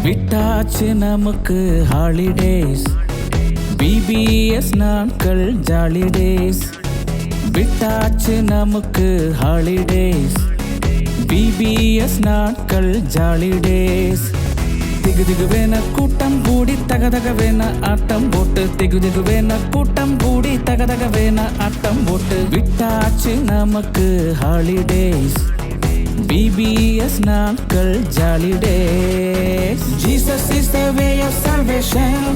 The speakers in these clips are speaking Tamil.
விட்டாச்சு நமக்கு ஹாலிடேஸ், பிபிஎஸ் நாட்கள் ஜாலிடேஸ். விட்டாச்சு நமக்கு ஹாலிடேஸ், பிபிஎஸ் நாட்கள் ஜாலிடேஸ். திகு திகுவேன கூட்டம் கூடி தகதகவேன ஆட்டம் போட்டு, திகு திகுவேன கூட்டம் கூடி தகதகவேன ஆட்டம் போட்டு. விட்டாச்சு நமக்கு ஹாலிடேஸ், BBS நாட்கள் ஜாலிடேஸ். Jesus is the way of salvation.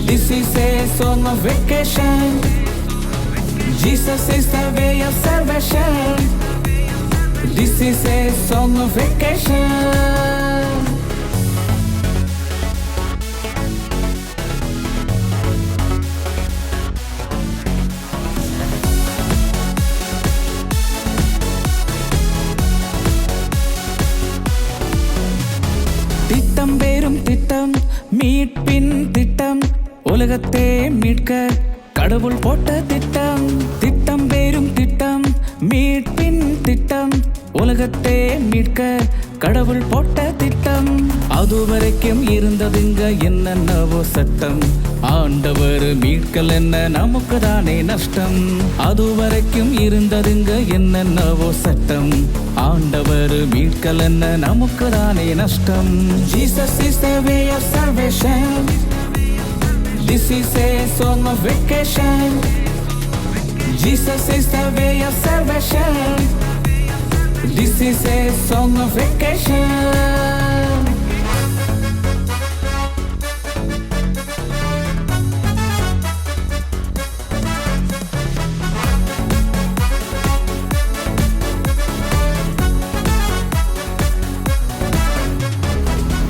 This is a song of vacation. Jesus is the way of salvation. This is a song of vacation. திட்டம் பேரும் திட்டம், மீட்பின் திட்டம், உலகத்தை மீட்க கடவுள் போட்ட திட்டம். திட்டம் பேரும் திட்டம், மீட்பின் திட்டம், உலகத்தை மீட்க கடவுள் போட்ட திட்டம். அதுவரைக்கும் இருந்ததுங்க என்னென்னவோ சட்டம், ஆண்டவர் மீட்கல் என்ன நமக்கு தானே நஷ்டம். அதுவரைக்கும் இருந்ததுங்க என்னென்னவோ சட்டம், ஆண்டவர் மீட்கல் என்ன நமக்கு தானே நஷ்டம். Jesus is the way of salvation. This is a song of vacation. Jesus is the way of salvation. This is a song of vacation.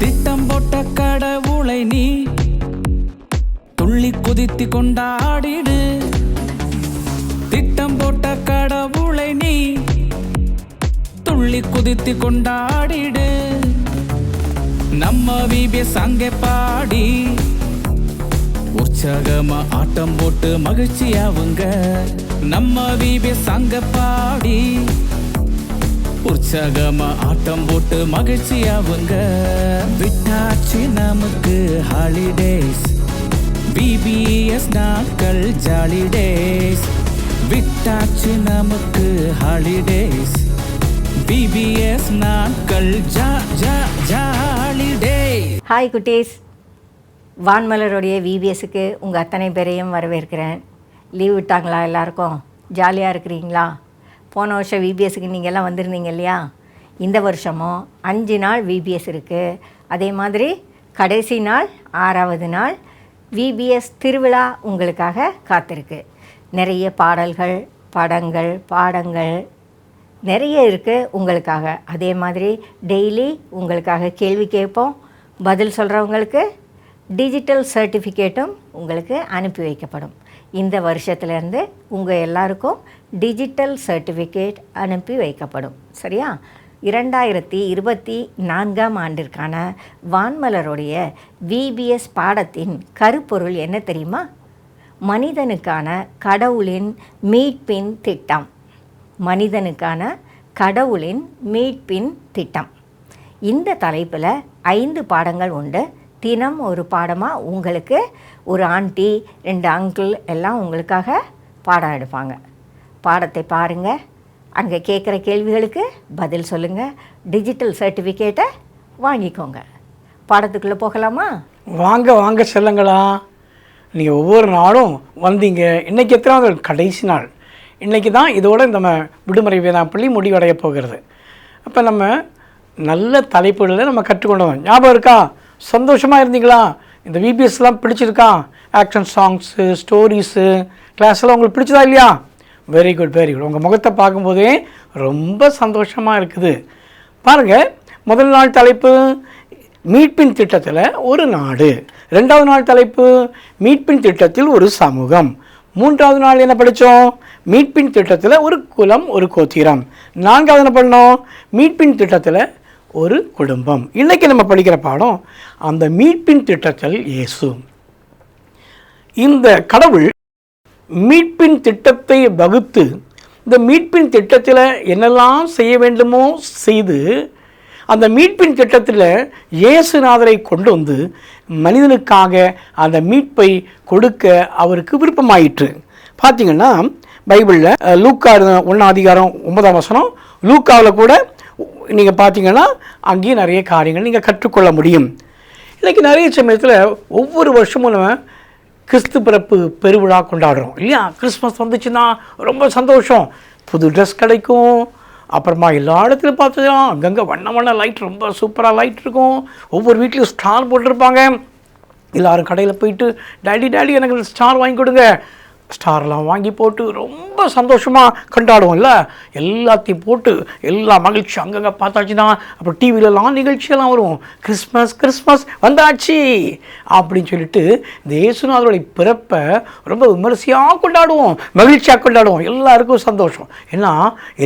திட்டம் போட்ட கடவுளை நீ துள்ளி குதித்து கொண்டாடிடு. திட்டம் போட்ட கடவுளை நீ துள்ளி குதித்து கொண்டாடிடு. நம்ம VBS அங்கே பாடி உற்சாகமா ஆட்டம் போட்டு மகிழ்ச்சியாவுங்க. நம்ம VBS அங்கே பாடி உற்சாகமா ஆட்டம் போட்டு மகிழ்ச்சியாவுங்க. விட்டாச்சு நமக்கு ஹாலிடேஸ், BBS நாட்கள் ஜாலிடேஸ். விட்டாச்சு நமக்கு ஹாலிடேஸ், BBS நாட்கள் ஜாலிடேஸ். ஹாய் குட்டீஸ், வான்மலருடைய VBSக்கு உங்கள் அத்தனை பேரையும் வரவேற்கிறேன். லீவ் விட்டாங்களா? எல்லாருக்கும் ஜாலியாக இருக்கிறீங்களா? போன வருஷம் VBSக்கு நீங்கள் எல்லாம் வந்திருந்தீங்க இல்லையா? இந்த வருஷமும் 5 நாள் VBS இருக்குது. அதே மாதிரி கடைசி நாள் 6வது நாள் VBS திருவிழா உங்களுக்காக காத்திருக்கு. நிறைய பாடல்கள், படங்கள், பாடங்கள் நிறைய இருக்குது உங்களுக்காக. அதே மாதிரி டெய்லி உங்களுக்காக கேள்வி கேட்போம். பதில் சொல்கிறவங்களுக்கு டிஜிட்டல் சர்டிஃபிகேட்டும் உங்களுக்கு அனுப்பி வைக்கப்படும். இந்த வருஷத்துலேருந்து உங்கள் எல்லாருக்கும் டிஜிட்டல் சர்டிஃபிகேட் அனுப்பி வைக்கப்படும். சரியா? 2024ஆம் ஆண்டிற்கான வான்மலருடைய VBS பாடத்தின் கருப்பொருள் என்ன தெரியுமா? மனிதனுக்கான கடவுளின் மீட்பின் திட்டம். மனிதனுக்கான கடவுளின் மீட்பின் திட்டம். இந்த தலைப்பில் 5 பாடங்கள் உண்டு. தினம் ஒரு பாடமாக உங்களுக்கு ஒரு ஆண்டி, 2 அங்கிள் எல்லாம் உங்களுக்காக பாடம் எடுப்பாங்க. பாடத்தை பாருங்கள், அங்கே கேட்குற கேள்விகளுக்கு பதில் சொல்லுங்கள், டிஜிட்டல் சர்டிஃபிகேட்டை வாங்கிக்கோங்க. பாடத்துக்குள்ளே போகலாமா? வாங்க வாங்க செல்லுங்களா. நீங்கள் ஒவ்வொரு நாளும் வந்தீங்க. இன்றைக்கி எத்தனாவது? கடைசி நாள். இன்றைக்கி தான் இதோட நம்ம விடுமுறை வேதாப்பள்ளி முடிவடைய போகிறது. அப்போ நம்ம நல்ல தலைப்புகளை நம்ம கற்றுக்கொண்டோம். ஞாபகம் இருக்கா? சந்தோஷமாக இருந்தீங்களா? இந்த VBSலாம் பிடிச்சிருக்கா? ஆக்ஷன் சாங்ஸு, ஸ்டோரிஸு, கிளாஸ்லாம் உங்களுக்கு பிடிச்சதா இல்லையா? Very good, very good. உங்கள் முகத்தை பார்க்கும்போதே ரொம்ப சந்தோஷமாக இருக்குது. பாருங்கள், முதல் நாள் தலைப்பு மீட்பின் திட்டத்தில் ஒரு நாடு. 2வது நாள் தலைப்பு மீட்பின் திட்டத்தில் ஒரு சமூகம். 3வது நாள் என்ன படித்தோம்? மீட்பின் திட்டத்தில் ஒரு குலம், ஒரு கோத்திரம். 4வது என்ன பண்ணோம்? மீட்பின் திட்டத்தில் ஒரு குடும்பம். இன்றைக்கி நம்ம படிக்கிற பாடம் அந்த மீட்பின் திட்டத்தில் இயேசு. இந்த கடவுள் மீட்பின் திட்டத்தை வகுத்து இந்த மீட்பின் திட்டத்தில் என்னெல்லாம் செய்ய வேண்டுமோ செய்து அந்த மீட்பின் திட்டத்தில் இயேசுநாதரை கொண்டு வந்து மனிதனுக்காக அந்த மீட்பை கொடுக்க அவருக்கு விருப்பமாயிற்று. பார்த்திங்கன்னா பைபிளில் லூக்கா 1ஆம் அதிகாரம் 9ஆம் வசனம், லூக்காவில் கூட நீங்கள் பார்த்தீங்கன்னா அங்கேயும் நிறைய காரியங்கள் நீங்கள் கற்றுக்கொள்ள முடியும். இன்றைக்கி நிறைய சமயத்தில் ஒவ்வொரு வருஷமும் நம்ம கிறிஸ்து பிறப்பு பெருவிழா கொண்டாடுறோம் இல்லையா? கிறிஸ்மஸ் வந்துச்சுன்னா ரொம்ப சந்தோஷம், புது ட்ரெஸ் கிடைக்கும். அப்புறமா எல்லா இடத்துலையும் பார்த்தா அங்கங்கே வண்ண லைட், ரொம்ப சூப்பராக லைட் இருக்கும். ஒவ்வொரு வீட்லேயும் ஸ்டார் போட்டிருப்பாங்க. எல்லோரும் கடையில் போயிட்டு டாடி எனக்கு ஸ்டார் வாங்கி கொடுங்க, ஸ்டார்லாம் வாங்கி போட்டு ரொம்ப சந்தோஷமாக கொண்டாடுவோம்ல. எல்லாத்தையும் போட்டு எல்லா மகிழ்ச்சி அங்கங்கே பார்த்தாச்சுன்னா அப்புறம் டிவிலலாம் நிகழ்ச்சியெல்லாம் வரும். கிறிஸ்மஸ் வந்தாச்சு அப்படின்னு சொல்லிட்டு இந்த இயேசுநாதருடைய பிறப்பை ரொம்ப விமரிசையாக கொண்டாடுவோம், மகிழ்ச்சியாக கொண்டாடுவோம். எல்லாருக்கும் சந்தோஷம். ஏன்னா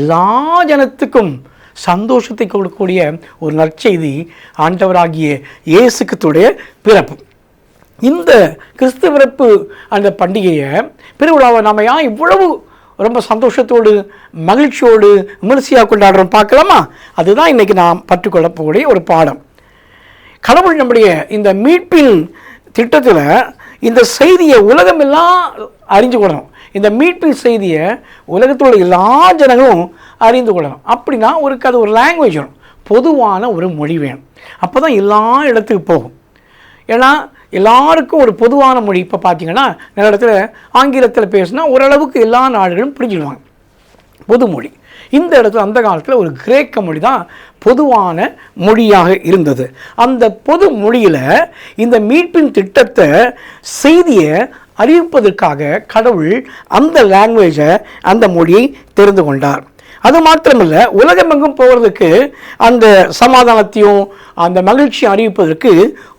எல்லா ஜனத்துக்கும் சந்தோஷத்தை கொடுக்கக்கூடிய ஒரு நற்செய்தி ஆண்டவராகிய இயேசு கிறிஸ்துவுடைய பிறப்பு. இந்த கிறிஸ்து பிறப்பு அந்த பண்டிகையை பெருவிழாவை நாம் ஏன் இவ்வளவு ரொம்ப சந்தோஷத்தோடு மகிழ்ச்சியோடு விமர்சையாக கொண்டாடுறோம் பார்க்கலாமா? அதுதான் இன்றைக்கி நாம் கற்றுக்கொள்ளக்கூடிய ஒரு பாடம். கடவுள் நம்முடைய இந்த மீட்பின் திட்டத்தில் இந்த செய்தியை உலகமெல்லாம் அறிஞ்சு கொள்ளணும். இந்த மீட்பின் செய்தியை உலகத்தோட எல்லா ஜனங்களும் அறிந்து கொள்ளணும். அப்படின்னா அது ஒரு லாங்குவேஜ் வேணும், பொதுவான ஒரு மொழி வேணும். அப்போ தான் எல்லா இடத்துக்கு போகும். ஏன்னா எல்லாருக்கும் ஒரு பொதுவான மொழி. இப்போ பார்த்தீங்கன்னா நிறைய இடத்துல ஆங்கிலத்தில் பேசுனா ஓரளவுக்கு எல்லா நாடுகளும் புரிஞ்சுடுவாங்க, பொது மொழி. இந்த இடத்துல அந்த காலத்தில் ஒரு கிரேக்க மொழி தான் பொதுவான மொழியாக இருந்தது. அந்த பொது மொழியில் இந்த மீட்பின் திட்டத்தை செய்தியை அறிவிப்பதற்காக கடவுள் அந்த லாங்குவேஜை, அந்த மொழியை தெரிந்து கொண்டார். அது மாத்திரமில்ல, உலகமெங்கும் போகிறதுக்கு அந்த சமாதானத்தையும் அந்த மகிழ்ச்சியை அறிவிப்பதற்கு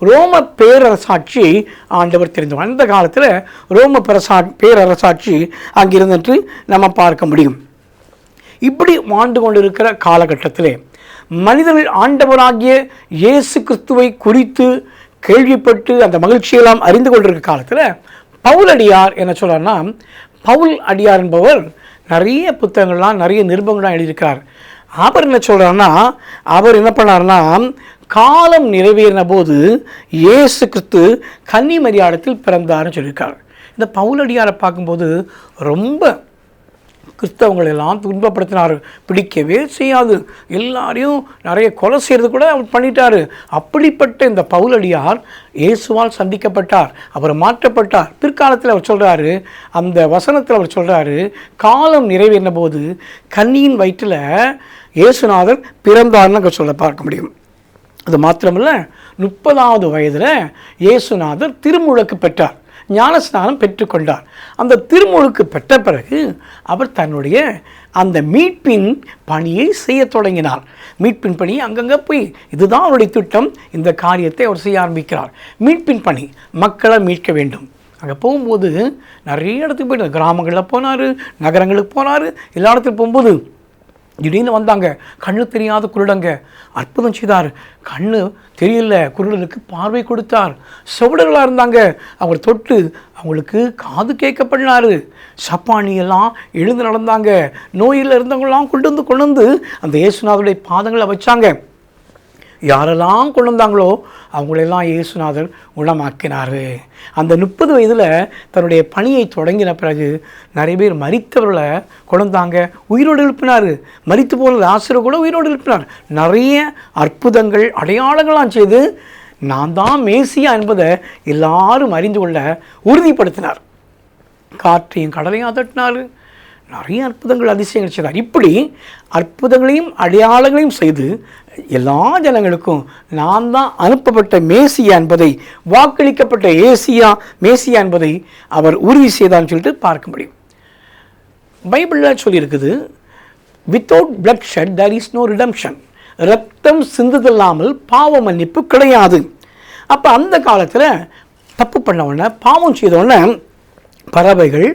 ரோம பேரரசாட்சி ஆண்டவர் தெரிந்தவர். அந்த காலத்தில் ரோம பேரரசாட்சி அங்கே இருந்துட்டு நம்ம பார்க்க முடியும். இப்படி வாழ்ந்து கொண்டிருக்கிற காலகட்டத்தில் மனிதர்கள் ஆண்டவராகிய இயேசு கிறிஸ்துவை குறித்து கேள்விப்பட்டு அந்த மகிழ்ச்சியெல்லாம் அறிந்து கொண்டிருக்கிற காலத்தில் பவுலடியார் என்ன சொல்கிறார்னா, பவுல் அடியார் என்பவர் நிறைய புத்தகங்கள்லாம் நிறைய நிருபங்கள்லாம் எழுதியிருக்கார். அவர் என்ன சொல்கிறார்னா, அவர் என்ன பண்ணார்னா, காலம் நிறைவேறின போது இயேசு கிறிஸ்து கன்னி மரியாதத்தில் பிறந்தார்னு சொல்லியிருக்கார். இந்த பவுலடியாரை பார்க்கும்போது ரொம்ப கிறிஸ்தவங்களெல்லாம் துன்பப்படுத்தினார், பிடிக்கவே செய்யாது, எல்லாரையும் நிறைய கொலை செய்கிறது கூட அவர் பண்ணிட்டார். அப்படிப்பட்ட இந்த பவுலடியார் இயேசுவால் சந்திக்கப்பட்டார், அவர் மாற்றப்பட்டார். பிற்காலத்தில் அவர் சொல்கிறாரு, அந்த வசனத்தில் அவர் சொல்கிறாரு, காலம் நிறைவேறின போது கன்னியின் வயிற்றில் இயேசுநாதர் பிறந்தார்னு சொல்ல பார்க்க முடியும். அது மாத்திரமில்லை, 30வது வயதில் இயேசுநாதர் திருமுழுக்கு பெற்றார், ஞானஸ்நானம் பெற்றுக்கொண்டார். அந்த திருமுழுக்கு பெற்ற பிறகு அவர் தன்னுடைய அந்த மீட்பின் பணியை செய்ய தொடங்கினார். மீட்பின் பணி அங்கங்கே போய், இதுதான் அவருடைய திட்டம். இந்த காரியத்தை அவர் செய்ய ஆரம்பிக்கிறார். மீட்பின் பணி, மக்களை மீட்க வேண்டும். அங்கே போகும்போது நிறைய இடத்துக்கு போயிட்டு, கிராமங்களில் போனார், நகரங்களுக்கு போனார். எல்லா இடத்துக்கு போகும்போது திடீர்னு வந்தாங்க கண்ணு தெரியாத குருடங்க, அற்புதம் செய்தார். கண்ணு தெரியல குருடனுக்கு பார்வை கொடுத்தார். செவிடர்களாக இருந்தாங்க, அவங்க தொட்டு அவங்களுக்கு காது கேட்கப்படினார். சப்பானியெல்லாம் எழுந்து நடந்தாங்க. நோயில் இருந்தவங்களாம் கொண்டு வந்து அந்த இயேசுநாதருடைய பாதங்களை வச்சாங்க. யாரெல்லாம் கொண்டு வந்தாங்களோ அவங்களெல்லாம் இயேசுநாதர் குணமாக்கினார். அந்த 30 வயதில் தன்னுடைய பணியை தொடங்கின பிறகு நிறைய பேர் மரித்தவர்களை கொண்டு வந்தாங்க, உயிரோடு எழுப்பினார். மரித்து போன லாசரை கூட உயிரோடு எழுப்பினார். நிறைய அற்புதங்கள் அடையாளங்களாம் செய்து நான் தான் மேசியா என்பதை எல்லாரும் அறிந்து கொள்ள உறுதிப்படுத்தினார். காற்றையும் கடலையும் அதட்டினார். நிறைய அற்புதங்கள் அதிசயங்கள் செய்தார். இப்படி அற்புதங்களையும் அடையாளங்களையும் செய்து எல்லா ஜனங்களுக்கும் நான் தான் அனுப்பப்பட்ட மேசியா என்பதை, வாக்களிக்கப்பட்ட மேசியா என்பதை அவர் உறுதி செய்தான்னு சொல்லிட்டு பார்க்க முடியும். பைபிளில் சொல்லியிருக்குது, without bloodshed there is no redemption. இரத்தம் சிந்துதல்லாமல் பாவ மன்னிப்பு கிடையாது. அப்போ அந்த காலத்தில் தப்பு பண்ண உடனே, பாவம் செய்த உடனே பறவைகள்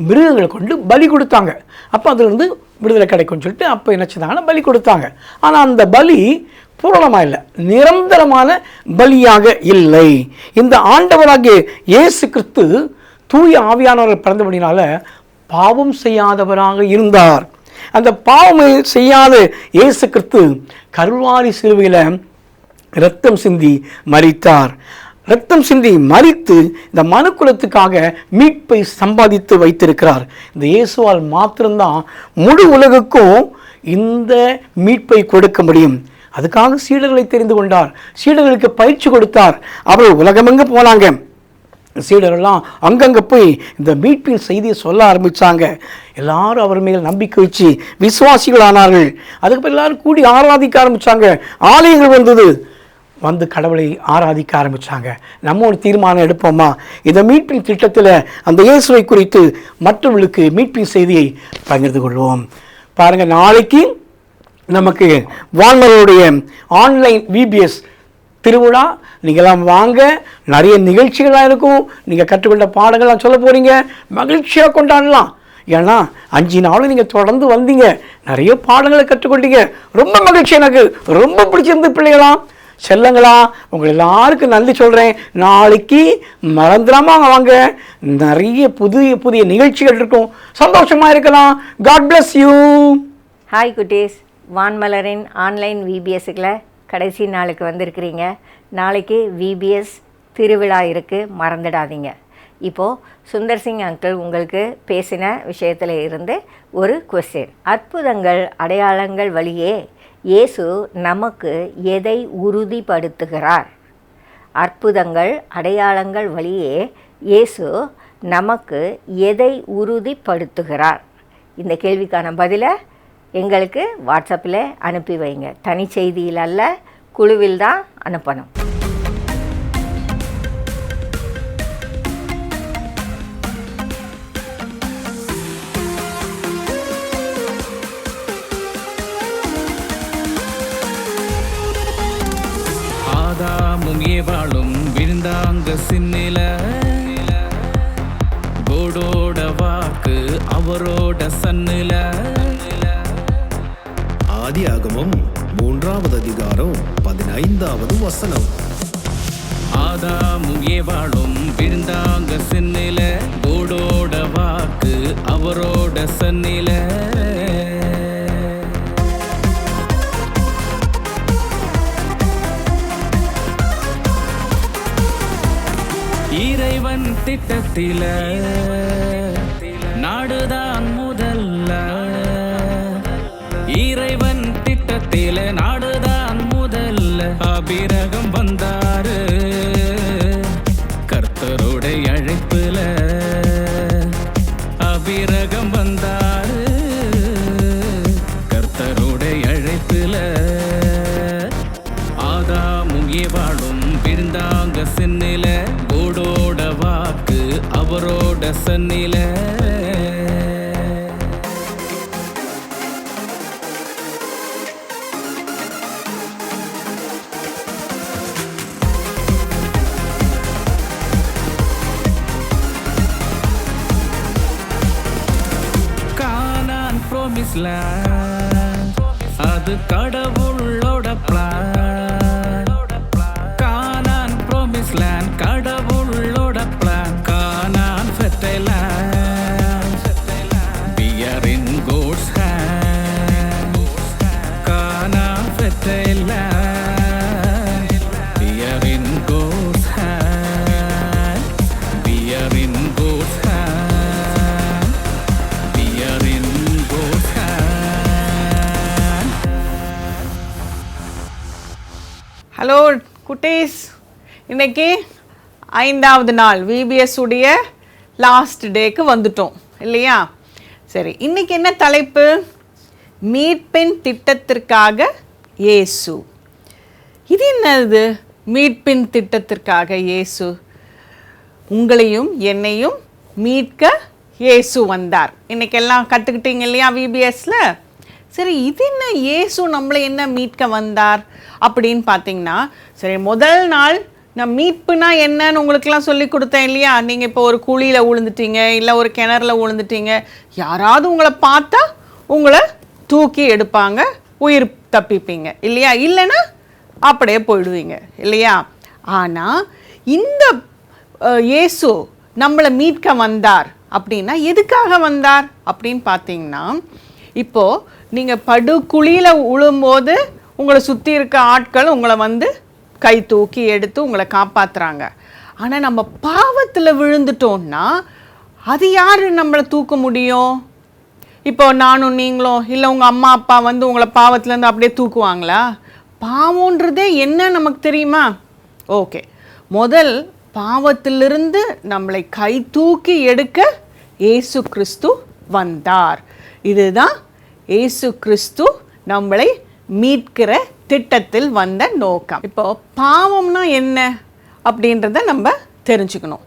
மிருகங்களை கொண்டு பலி கொடுத்தாங்க. அப்போ அதுலேருந்து விடுதலை கிடைக்கும்னு சொல்லிட்டு அப்போ என்ன செய்தாங்கன்னா பலி கொடுத்தாங்க. ஆனால் அந்த பலி பூரணமாக இல்லை, நிரந்தரமான பலியாக இல்லை. இந்த ஆண்டவராகிய இயேசு கிறிஸ்து தூய ஆவியானவர்கள் பிறந்தபடினால பாவம் செய்யாதவராக இருந்தார். அந்த பாவம் செய்யாத இயேசு கிறிஸ்து கல்வாரி சிலுவையில் இரத்தம் சிந்தி மரித்தார். இரத்தம் சிந்தி மரித்து இந்த மனுக்குலத்துக்காக மீட்பை சம்பாதித்து வைத்திருக்கிறார். இந்த இயேசுவால் மாத்திரம்தான் முழு உலகுக்கும் இந்த மீட்பை கொடுக்க முடியும். அதுக்காக சீடர்களை தெரிந்து கொண்டார், சீடர்களுக்கு பயிற்சி கொடுத்தார். அவர்கள் உலகமெங்க போனாங்க. சீடரெல்லாம் அங்கங்கே போய் இந்த மீட்பின் செய்தியை சொல்ல ஆரம்பித்தாங்க. எல்லாரும் அவர் மேல் நம்பிக்கை வச்சு விசுவாசிகள் ஆனார்கள். அதுக்கப்புறம் எல்லாரும் கூடி ஆராதிக்க ஆரம்பித்தாங்க. ஆலயங்கள் வந்து கடவுளை ஆராதிக்க ஆரம்பித்தாங்க. நம்ம ஒரு தீர்மானம் எடுப்போமா, இந்த மீட்பின் திட்டத்தில் அந்த இயேசுவை குறித்து மற்றவர்களுக்கு மீட்பின் செய்தியை பகிர்ந்து கொள்வோம். பாருங்கள், நாளைக்கு நமக்கு வான்மலருடைய ஆன்லைன் விபிஎஸ் திருவிழா. நீங்கள்லாம் வாங்க, நிறைய நிகழ்ச்சிகளாக இருக்கும். நீங்கள் கற்றுக்கொண்ட பாடங்கள்லாம் சொல்ல போகிறீங்க, மகிழ்ச்சியாக கொண்டாடலாம். ஏன்னா 5 நாளும் நீங்கள் தொடர்ந்து வந்தீங்க, நிறைய பாடங்களை கற்றுக்கொண்டீங்க. ரொம்ப மகிழ்ச்சி, எனக்கு ரொம்ப பிடிச்சிருந்து பிள்ளைகளாம் செல்லங்களா. உங்கள் எல்லாருக்கும் நன்றி சொல்கிறேன். நாளைக்கு மறந்துடாமல் வாங்க, நிறைய புதிய புதிய நிகழ்ச்சிகள் இருக்கும். சந்தோஷமாக இருக்கலாம். God bless you. ஹாய் குட்டீஸ், வான்மலரின் ஆன்லைன் விபிஎஸ்ஸுக்குள்ள கடைசி நாளுக்கு வந்திருக்கிறீங்க. நாளைக்கு விபிஎஸ் திருவிழா இருக்குது, மறந்துடாதீங்க. இப்போது சுந்தர் சிங் அங்கிள் உங்களுக்கு பேசின விஷயத்தில் இருந்து ஒரு கொஸ்டின். அற்புதங்கள் அடையாளங்கள் வழியே இயேசு நமக்கு எதை உறுதிப்படுத்துகிறார்? அற்புதங்கள் அடையாளங்கள் வழியே இயேசு நமக்கு எதை உறுதிப்படுத்துகிறார்? இந்த கேள்விக்கான பதிலை எங்களுக்கு வாட்ஸ்அப்பில் அனுப்பி வைங்க. தனி செய்தியில் அல்ல, குழுவில் தான் அனுப்பணும். ஆதாமும் ஏவாளும் விழுந்தாங்க சின்னில, கோடோட வாக்கு அவரோட சன்னில. ஆதியாகமம் 3வது அதிகாரம் 15வது வசனம். ஆதாமும் ஏவாளும் விழுந்தாங்க சின்னில, கோடோட வாக்கு அவரோட சன்னில. இறைவன் திட்டத்தில நாடுதான் முதல்ல, இறைவன் திட்டத்தில நாடுதான் முதல்ல. அபிரகம் வந்தாரு கர்த்தருடைய அழைப்புல, அபிரகம் வந்தாரு கர்த்தருடைய அழைப்புல. ஆதாமும் ஏவாளும் விழுந்தாங்க சின்னில, கோடோட வாக்கு அவரோட சன்னில. கானான் ப்ராமிஸ் லேண்ட், அது கடவுளோட பிளான். கானான் ப்ராமிஸ் லேண்ட், கடவுளோட plan. Canaan fertile land, we are in God's hand. Canaan fertile land, we are in God's hand. We are in God's hand. We are in God's hand. Hello குட்டீஸ், இன்னைக்கு 5வது நாள் விபிஎஸ் உடைய லாஸ்ட் டேக்கு வந்துட்டோம் இல்லையா? சரி, இன்னைக்கு என்ன தலைப்பு? மீட்பின் திட்டத்திற்காக இயேசு. இது என்னது? மீட்பின் திட்டத்திற்காக இயேசு. உங்களையும் என்னையும் மீட்க இயேசு வந்தார். இன்னைக்கெல்லாம் கற்றுக்கிட்டீங்க இல்லையா விபிஎஸ்ல? சரி, இது என்ன இயேசு நம்மளை என்ன மீட்க வந்தார் அப்படின்னு பார்த்தீங்கன்னா, சரி முதல் நாள் நான் மீட்புனா என்னன்னு உங்களுக்கெல்லாம் சொல்லி கொடுத்தேன் இல்லையா? நீங்கள் இப்போ ஒரு குழியில் விழுந்துட்டீங்க, இல்லை ஒரு கிணறுல விழுந்துட்டீங்க, யாராவது உங்களை பார்த்தா உங்களை தூக்கி எடுப்பாங்க, உயிர் தப்பிப்பீங்க இல்லையா? இல்லைன்னா அப்படியே போயிடுவீங்க இல்லையா? ஆனால் இந்த இயேசு நம்மளை மீட்க வந்தார் அப்படின்னா எதுக்காக வந்தார் அப்படின்னு பார்த்தீங்கன்னா, இப்போது நீங்கள் படுகுழியில் விழும்போது உங்களை சுற்றி இருக்க ஆட்கள் உங்களை வந்து கை தூக்கி எடுத்து உங்களை காப்பாற்றுறாங்க. ஆனால் நம்ம பாவத்தில் விழுந்துட்டோம்னா அது யார் நம்மளை தூக்க முடியும்? இப்போ நானும் நீங்களும் இல்லை உங்கள் அம்மா அப்பா வந்து உங்களை பாவத்துலேருந்து அப்படியே தூக்குவாங்களா? பாவம்ன்றதே என்ன நமக்கு தெரியுமா? ஓகே, முதல் பாவத்திலிருந்து நம்மளை கை தூக்கி எடுக்க இயேசு கிறிஸ்து வந்தார். இதுதான் இயேசு கிறிஸ்து நம்மளை மீட்கிற திட்டத்தில் வந்த நோக்கம். இப்போ பாவம்னா என்ன அப்படின்றத நம்ம தெரிஞ்சுக்கணும்.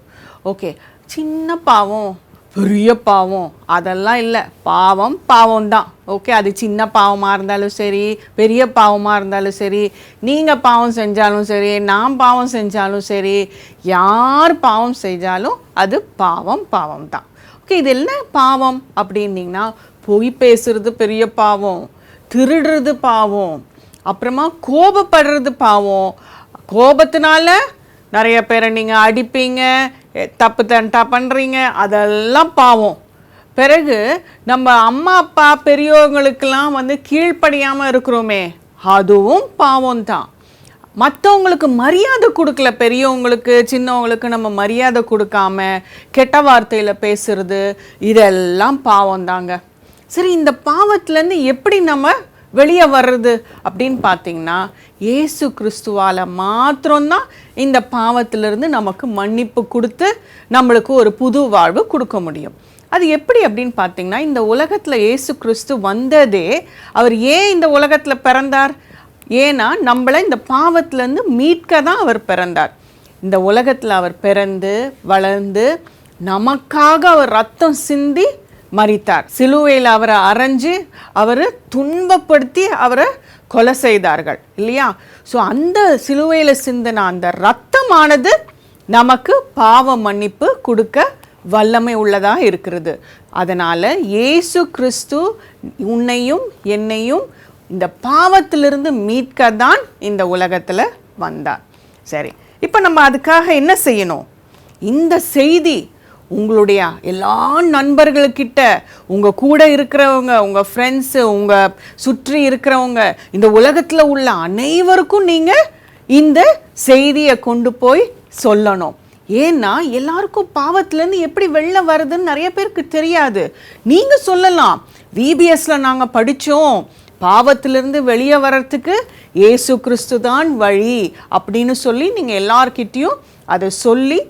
ஓகே, சின்ன பாவம் பெரிய பாவம் அதெல்லாம் இல்லை, பாவம் பாவம் தான். ஓகே, அது சின்ன பாவமாக இருந்தாலும் சரி, பெரிய பாவமாக இருந்தாலும் சரி, நீங்கள் பாவம் செஞ்சாலும் சரி, நான் பாவம் செஞ்சாலும் சரி, யார் பாவம் செஞ்சாலும் அது பாவம் பாவம் தான். ஓகே, இது என்ன பாவம் அப்படின்னீங்கன்னா, பொய் பேசுறது பெரிய பாவம், திருடுறது பாவம், அப்புறமா கோபப்படுறது பாவம். கோபத்தினால நிறைய பேரை நீங்கள் அடிப்பீங்க, தப்பு தண்டா பண்ணுறீங்க, அதெல்லாம் பாவம். பிறகு நம்ம அம்மா அப்பா பெரியவங்களுக்கெல்லாம் வந்து கீழ்ப்படியாமல் இருக்கிறோமே, அதுவும் பாவம் தான். மற்றவங்களுக்கு மரியாதை கொடுக்கல, பெரியவங்களுக்கு சின்னவங்களுக்கு நம்ம மரியாதை கொடுக்காம கெட்ட வார்த்தையில் பேசுறது, இதெல்லாம் பாவம் தாங்க. சரி, இந்த பாவத்திலேருந்து எப்படி நம்ம வெளியே வர்றது அப்படின்னு பார்த்தீங்கன்னா, இயேசு கிறிஸ்துவால் மாத்திரம்தான் இந்த பாவத்திலிருந்து நமக்கு மன்னிப்பு கொடுத்து நம்மளுக்கு ஒரு புது வாழ்வு கொடுக்க முடியும். அது எப்படி அப்படின்னு பார்த்தீங்கன்னா, இந்த உலகத்தில் இயேசு கிறிஸ்து வந்ததே, அவர் ஏன் இந்த உலகத்தில் பிறந்தார்? ஏன்னா நம்மளை இந்த பாவத்திலேருந்து மீட்க தான் அவர் பிறந்தார். இந்த உலகத்தில் அவர் பிறந்து வளர்ந்து நமக்காக அவர் ரத்தம் சிந்தி மரித்தார். சிலுவையில் அவரை அரைஞ்சு அவர் துன்பப்படுத்தி அவரை கொலை செய்தார்கள் இல்லையா? ஸோ அந்த சிலுவையில் சிந்தின அந்த ரத்தமானது நமக்கு பாவ மன்னிப்பு கொடுக்க வல்லமை உள்ளதாக இருக்கிறது. அதனால் இயேசு கிறிஸ்து உன்னையும் என்னையும் இந்த பாவத்திலிருந்து மீட்க தான் இந்த உலகத்தில் வந்தார். சரி, இப்போ நம்ம அதுக்காக என்ன செய்யணும்? இந்த செய்தி உங்களுடைய எல்லா நண்பர்கள்கிட்ட, உங்கள் கூட இருக்கிறவங்க, உங்கள் ஃப்ரெண்ட்ஸு, உங்கள் சுற்றி இருக்கிறவங்க, இந்த உலகத்தில் உள்ள அனைவருக்கும் நீங்கள் இந்த செய்தியை கொண்டு போய் சொல்லணும். ஏன்னா எல்லாருக்கும் பாவத்திலேருந்து எப்படி வெளில வருதுன்னு நிறைய பேருக்கு தெரியாது. நீங்கள் சொல்லலாம், விபிஎஸ்ல நாங்கள் படித்தோம், பாவத்திலிருந்து வெளியே வர்றதுக்கு இயேசு கிறிஸ்து தான் வழி அப்படின்னு சொல்லி நீங்கள் எல்லார்கிட்டையும் அதை சொல்லி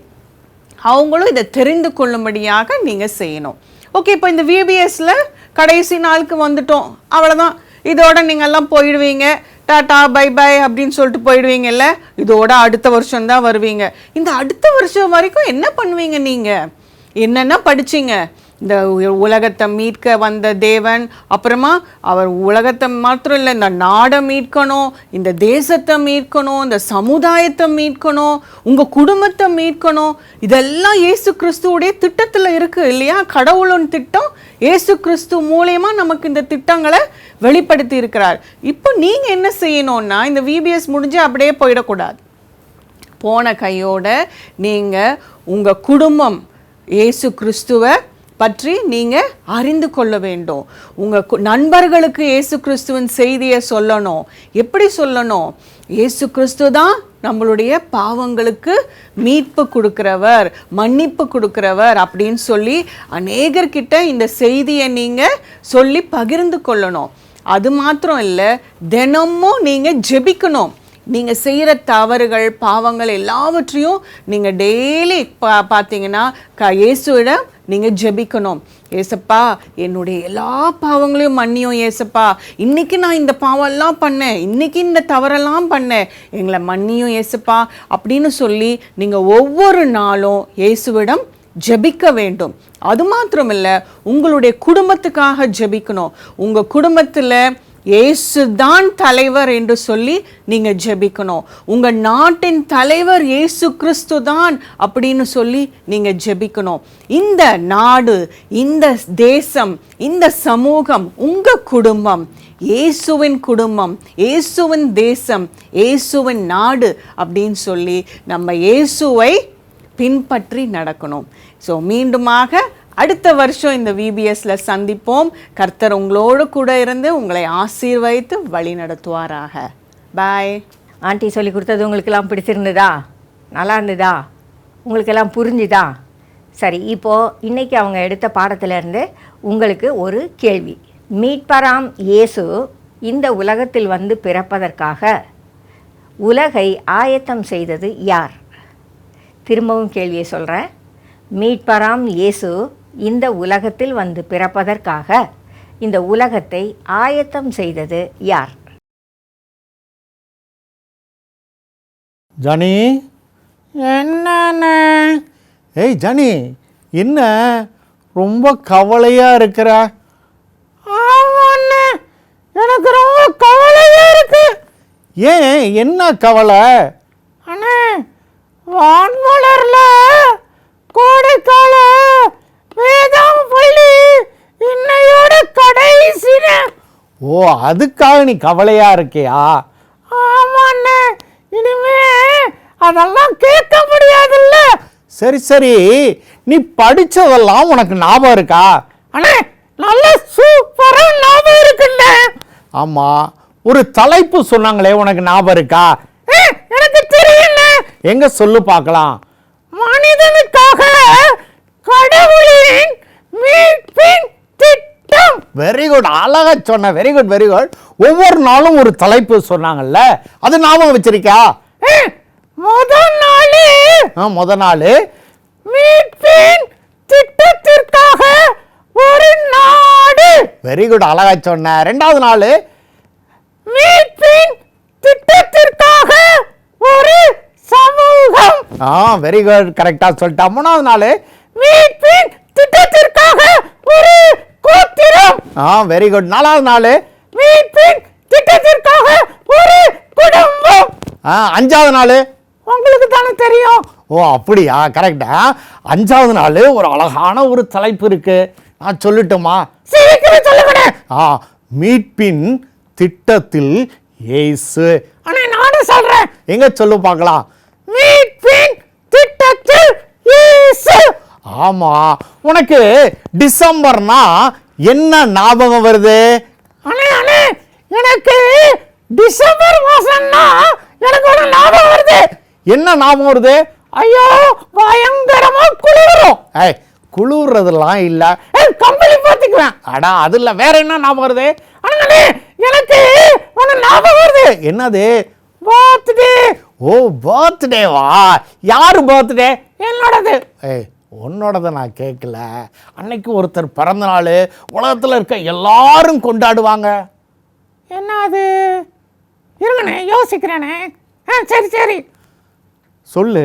அவங்களும் இதை தெரிந்து கொள்ளும்படியாக நீங்கள் செய்யணும். ஓகே, இப்போ இந்த விபிஎஸ்ல கடைசி நாளுக்கு வந்துட்டோம், அவ்வளோதான், இதோட நீங்கள்லாம் போயிடுவீங்க, டாட்டா பை பை அப்படின்னு சொல்லிட்டு போயிடுவீங்கல்ல. இதோட அடுத்த வருஷம்தான் வருவீங்க. இந்த அடுத்த வருஷம் வரைக்கும் என்ன பண்ணுவீங்க? நீங்கள் என்னென்ன படிச்சிங்க? இந்த உலகத்தை மீட்க வந்த தேவன், அப்புறமா அவர் உலகத்தை மாத்திரம் இல்லை, இந்த நாடை மீட்கணும், இந்த தேசத்தை மீட்கணும், இந்த சமுதாயத்தை மீட்கணும், உங்கள் குடும்பத்தை மீட்கணும். இதெல்லாம் இயேசு கிறிஸ்துவோடைய திட்டத்தில் இருக்குது இல்லையா? கடவுளின் திட்டம் இயேசு கிறிஸ்து மூலமா நமக்கு இந்த திட்டங்களை வெளிப்படுத்தி இருக்கிறார். இப்போ நீங்கள் என்ன செய்யணும்னா, இந்த விபிஎஸ் முடிஞ்சு அப்படியே போயிடக்கூடாது. போன கையோட நீங்கள் உங்கள் குடும்பம் இயேசு கிறிஸ்துவை பற்றி நீங்கள் அறிந்து கொள்ள வேண்டும். உங்கள் நண்பர்களுக்கு இயேசு கிறிஸ்துவின் செய்தியை சொல்லணும். எப்படி சொல்லணும்? இயேசு கிறிஸ்து தான் நம்மளுடைய பாவங்களுக்கு மீட்பு கொடுக்கிறவர், மன்னிப்பு கொடுக்கிறவர் அப்படின்னு சொல்லி அநேகர்கிட்ட இந்த செய்தியை நீங்கள் சொல்லி பகிர்ந்து கொள்ளணும். அது மாத்திரம் இல்லை, தினமும் நீங்கள் ஜெபிக்கணும். நீங்கள் செய்கிற தவறுகள், பாவங்கள் எல்லாவற்றையும் நீங்கள் டெய்லி பார்த்தீங்கன்னா இயேசுவிடம் நீங்கள் ஜெபிக்கணும். ஏசப்பா, என்னுடைய எல்லா பாவங்களையும் மன்னியும் ஏசப்பா, இன்றைக்கி நான் இந்த பாவம்லாம் பண்ணேன், இன்றைக்கி இந்த தவறெல்லாம் பண்ணேன், எங்களை மன்னியும் ஏசப்பா அப்படின்னு சொல்லி நீங்கள் ஒவ்வொரு நாளும் இயேசுவிடம் ஜெபிக்க வேண்டும். அது மாத்திரமில்லை, உங்களுடைய குடும்பத்துக்காக ஜெபிக்கணும். உங்கள் குடும்பத்தில் இயேசுதான் தலைவர் என்று சொல்லி நீங்கள் ஜெபிக்கணும். உங்கள் நாட்டின் தலைவர் இயேசு கிறிஸ்து தான் அப்படின்னு சொல்லி நீங்கள் ஜெபிக்கணும். இந்த நாடு, இந்த தேசம், இந்த சமூகம், உங்கள் குடும்பம் இயேசுவின் குடும்பம், இயேசுவின் தேசம், இயேசுவின் நாடு அப்படின்னு சொல்லி நம்ம இயேசுவை பின்பற்றி நடக்கணும். ஸோ மீண்டுமாக அடுத்த வருஷம் இந்த VBSல சந்திப்போம். கர்த்தர் உங்களோடு கூட இருந்து உங்களை ஆசீர்வதித்து வழி நடத்துவாராக. பாய். ஆண்டி சொல்லி கொடுத்தது உங்களுக்கெல்லாம் பிடிச்சிருந்ததா? நல்லா இருந்ததா? உங்களுக்கெல்லாம் புரிஞ்சுதா? சரி, இப்போது இன்றைக்கி அவங்க எடுத்த பாடத்திலேருந்து உங்களுக்கு ஒரு கேள்வி. மீட்பராம் இயேசு இந்த உலகத்தில் வந்து பிறப்பதற்காக உலகை ஆயத்தம் செய்தது யார்? திரும்பவும் கேள்வியை சொல்கிறேன். மீட்பராம் இயேசு இந்த உலகத்தில் வந்து பிறப்பதற்காக இந்த உலகத்தை ஆயத்தம் செய்தது யார்? ஜானி, என்ன? ஏய் ஜானி, என்ன ரொம்ப கவலையாக இருக்கிற? ஆமாண்ணே, எனக்கு ரொம்ப கவலையாக இருக்கு. ஏன், என்ன கவலை? அண்ணே, வான்மலர்ல கோடைக்கால வேதாம் பள்ளி இன்னையோட கடைசின. ஓ, அதுக்காக நீ கவலையா இருக்கியா? ஆமாண்ணே, இனிமே அதெல்லாம் கேட்க முடியாதுல்ல. சரி சரி, நீ படிச்சதெல்லாம் உனக்கு ஞாபகம் இருக்கா? அண்ணே, நல்ல சூப்பரா ஞாபகம் இருக்குண்ணே. ஆமா, ஒரு தலைப்பு சொன்னாங்களே, உனக்கு ஞாபகம் இருக்கா? எனக்கு தெரியும். எங்க சொல்லு பார்க்கலாம். மனிதனுக்காக கடவுளின் மீட்பின் திட்டம். வெரி குட், அழகா சொன்ன. Very good very good. ஒவ்வொரு நாளும் ஒரு தலைப்பு சொன்னாங்கல்ல, அது ஞாபகம் வச்சிருக்கா? முத நாள் மீட்பின் திட்டத்திற்காக ஒரு நாடு. வெரி குட், அழகா சொன்ன. ரெண்டாவது நாள் மீட்பின் திட்டத்திற்காக ஒரு சமூகம். வெரி குட், கரெக்டா சொல்லிட்டா. மூணாவது நாள் மீட்பின் திட்டத்திற்காக ஒரு கோத்திரம். Very good. நாலாவது நாள் மீட்பின் திட்டத்திற்காக ஒரு குடும்பம். அஞ்சாவது நாள் உங்களுக்கு தானே தெரியும். ஓ அப்படியா, கரெக்டா. அஞ்சாவது நாள் ஒரு அழகான ஒரு தலைப்பு இருக்கு, நான் சொல்லட்டுமா? சீக்கிரம் சொல்லுங்க. மீட்பின் திட்டத்தில் இயேசு. ஆனா நானும் சொல்றேன். எங்க சொல்லு பார்க்கலாம். மீட்பின் திட்டத்தில் இயேசு. ஆமா, உனக்கு டிசம்பர்னா என்ன ஞாபகம் வருது? அண்ணே அண்ணே, எனக்கு டிசம்பர் மாசம்னா எனக்கு ஒரு ஞாபகம் வருது. என்ன ஞாபகம் வருது? ஐயோ, பயங்கரமா குளிரும். குளிர்றதெல்லாம் இல்ல, கம்பளி பார்த்துக்குவேன். அடா, அது இல்ல, வேற என்ன ஞாபகம் வருது? அண்ணே, எனக்கு ஒன்னு ஞாபகம் வருது. என்னது? பர்த்டே. ஓ, பர்த்டேவா? யாரு பர்த்டே? என்னோடது. உன்னோடத நான் கேட்கல. அன்னைக்கு ஒருத்தர் பிறந்த நாள் உலகத்தில் இருக்க எல்லாரும் கொண்டாடுவாங்க. என்ன அது? இருங்கண்ணே, யோசிக்கிறேனே. சரி சரி சொல்லு.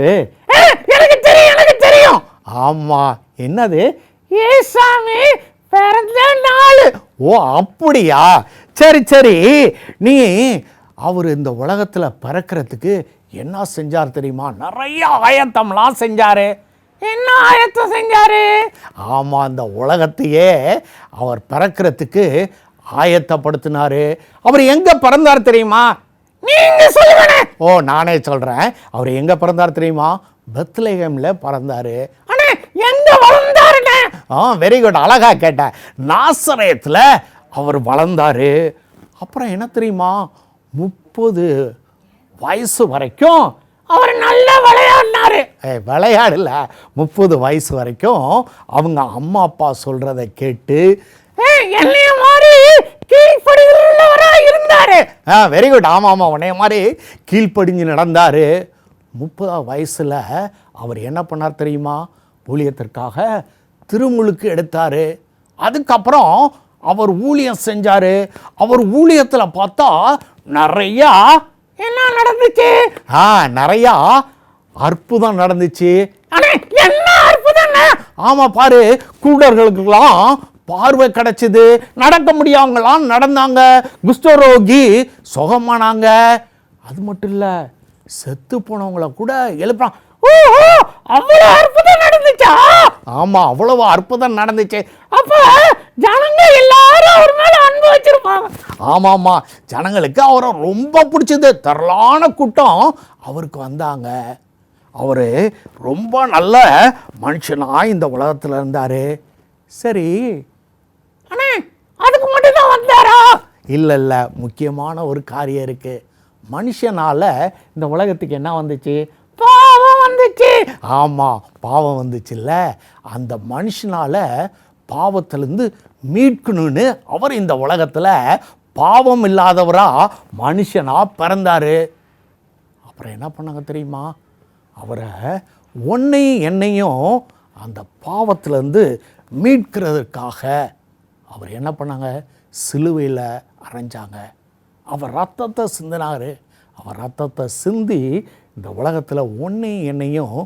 எனக்கு தெரியும் எனக்கு தெரியும். ஆமா, என்னது? ஏசாமி பிறந்த நாள். ஓ அப்படியா, சரி சரி. நீ அவர் இந்த உலகத்தில் பிறக்கிறதுக்கு என்ன செஞ்சார் தெரியுமா? நிறைய ஆயத்தம்லாம் செஞ்சாரு. என்ன ஆயத்தம் செஞ்சாரு? ஆமா, இந்த உலகத்தையே அவர் பிறக்கிறதுக்கு ஆயத்தப்படுத்தினாரு. அவர் எங்க பிறந்தார் தெரியுமா? நீங்க சொல்லுங்க. ஓ, நானே சொல்றேன். அவர் எங்க பிறந்தார் தெரியுமா? பெத்லகேம்ல பிறந்தாரு. அண்ணே, எங்க வளர்ந்தாருண்ணே? வெரி குட், அழகா கேட்ட. நாசரேத்துல அவர் வளர்ந்தாரு. அப்புறம் என்ன தெரியுமா? 30 வயசு வரைக்கும் அவர் நல்லா விளையாடினாரு. விளையாடல, 30 வயசு வரைக்கும் அவங்க அம்மா அப்பா சொல்றத கேட்டு என்னைய மாதிரி கீழ்ப்படிகிறவரா இருந்தாரு. Very good. ஆமா ஆமா, உன்னைய மாதிரி கீழ்ப்படிஞ்சு நடந்தாரு. 30 வயசுல அவர் என்ன பண்ணார் தெரியுமா? ஊழியத்திற்காக திருமுழுக்கு எடுத்தாரு. அதுக்கப்புறம் அவர் ஊழியம் செஞ்சாரு. அவர் ஊழியத்துல பார்த்தா நிறையா என்ன நடந்துச்சு? நிறையா அற்புதம் நடந்துச்சு. என்ன அற்புதம்? ஆமாம் பாரு, குருடர்களுக்கெல்லாம் பார்வை கிடைச்சிது, நடக்க முடியாமங்களாம் நடந்தாங்க, குஷ்டரோகி சுகமானாங்க. அது மட்டும் இல்லை, செத்து போனவங்கள கூட எழுப்பான். அவ்வளவு அற்புதம் நடந்துச்சா? ஆமா, அவ்வளவு அற்புதம் நடந்துச்சு. அப்ப ஜனங்க எல்லாரும் அவர் மேல அன்பு வச்சிருப்பாங்க. ஆமாமா, ஜனங்களுக்கு அவரை ரொம்ப பிடிச்சது. திரளான கூட்டம் அவருக்கு வந்தாங்க. அவரு ரொம்ப நல்ல மனுஷனா இந்த உலகத்துல இருந்தாரு. சரி, அண்ணே அதுக்கு மட்டும் தான் வந்தாரா? இல்ல இல்ல, முக்கியமான ஒரு காரியம் இருக்கு. மனுஷனால இந்த உலகத்துக்கு என்ன வந்துச்சு? பாவம் வந்துச்சு. ஆமா, பாவம் வந்துச்சுல்ல. அந்த மனுஷனால பாவத்திலிருந்து மீட்கணும்னு அவர் இந்த உலகத்துல பாவம் இல்லாதவரா மனுஷனா பிறந்தாரு. அப்புறம் என்ன பண்ணாங்க தெரியுமா? அவரை ஒன்னையும் என்னையும் அந்த பாவத்திலேருந்து மீட்கிறதுக்காக அவர் என்ன பண்ணாங்க? சிலுவையில் அரைஞ்சாங்க. அவர் ரத்தத்தை சிந்தினார். அவர் ரத்தத்தை சிந்தி இந்த உலகத்தில் ஒன்னையும் என்னையும்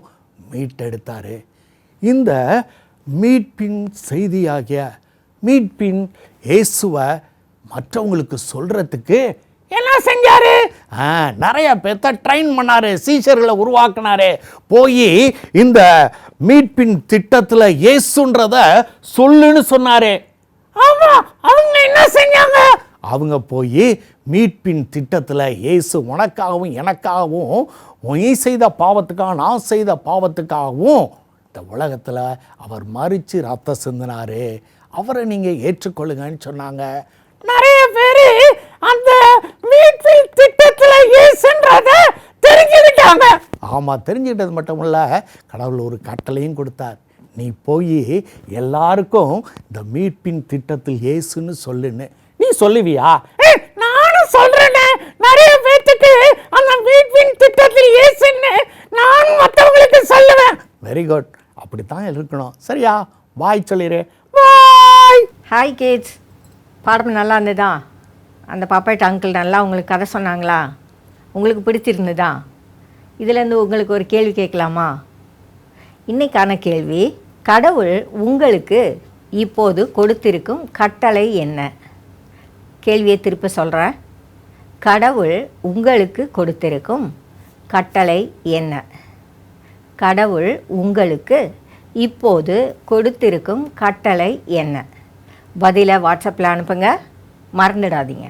மீட்டெடுத்தார். இந்த மீட்பின் செய்தியாகிய மீட்பின் இயேசுவை மற்றவங்களுக்கு சொல்கிறதுக்கு என்ன செஞ்சாரு? நிறைய பேர்த்த ட்ரெயின் பண்ணாரு, சீஷர்களை உருவாக்குனாரு. போய் இந்த மீட்பின் திட்டத்தில் இயேசுன்றத சொல்லுன்னு சொன்னாரு. ஆமா, அவங்க என்ன செஞ்சாங்க? அவங்க போய் மீட்பின் திட்டத்தில் இயேசு உனக்காகவும் எனக்காகவும், நீ செய்த பாவத்துக்காக நான் செய்த பாவத்துக்காகவும் இந்த உலகத்தில் அவர் மரித்து ரத்த சிந்தினாரு, அவரை நீங்கள் ஏற்றுக்கொள்ளுங்கன்னு சொன்னாங்க. நிறைய பேர் அந்த மீட்பின் திட்டத்தில் இயேசுன்றத தெரிஞ்சுக்கிட்டாங்க. ஆமாம், தெரிஞ்சுக்கிட்டது மட்டும் இல்லை, கடவுள் ஒரு கட்டளையும் கொடுத்தார். நீ போய் எல்லாருக்கும் இந்த மீட்பின் திட்டத்தில் இயேசுன்னு சொல்லுன்னு. நீ சொல்லுவியா? நானும் சொல்றேனே, நிறைய பேருக்கு அந்த மீட்பின் திட்டத்தில் இயேசுன்னு நானும் மற்றவங்களுக்கு சொல்லுவேன். வெரி குட், அப்படித்தான் இருக்கணும். சரியா? பாய் சொல்லிடு. பாய். ஹாய் கிட்ஸ், பாடம் நல்லா இருந்ததா? அந்த பாப்பாட்ட அங்கிள் நல்லா உங்களுக்கு கதை சொன்னாங்களா? உங்களுக்கு பிடிச்சிருந்ததா? இதுலேருந்து உங்களுக்கு ஒரு கேள்வி கேட்கலாமா? இன்றைக்கான கேள்வி, கடவுள் உங்களுக்கு இப்போது கொடுத்திருக்கும் கட்டளை என்ன? கேள்வியை திருப்ப சொல்கிறேன். கடவுள் உங்களுக்கு கொடுத்திருக்கும் கட்டளை என்ன? கடவுள் உங்களுக்கு இப்போது கொடுத்திருக்கும் கட்டளை என்ன? பதிலை வாட்ஸ்அப்பில் அனுப்புங்க, மறந்துடாதீங்க.